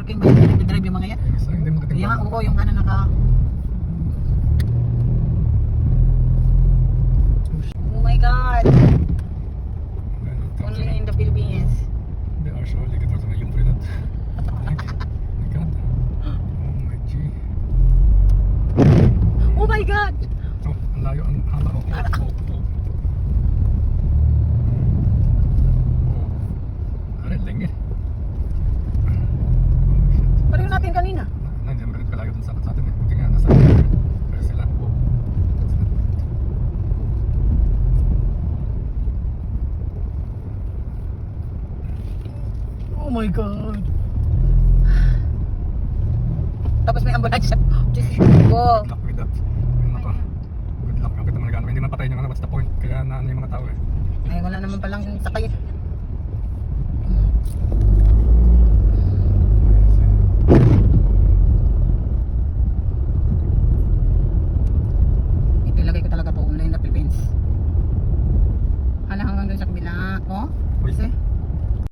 parking ba yung nag-drive yung mga yan? Isa, hindi mo Yung nga, katimbang. oo, yung kanan naka... Oh my God! Only in the Philippines. They are surely kita sa yung prinat. My God. Oh my G. Oh my God! Oh, ang layo, ang haba. Oh, oh, oh. Are, lengge. Pareho natin kanina. Nandiyan ba rin kalayo dun sa atin eh. Buti nga, nasa pero sila. Oh. Oh my God! Tapos may ambulansya. Diyos ko. Good luck with that. Ayun na to. Good luck. Kapit naman nag-ano. Hindi man patay yung ano. What's the point? Kaya naano yung mga tao eh. Ay, wala naman palang sakay.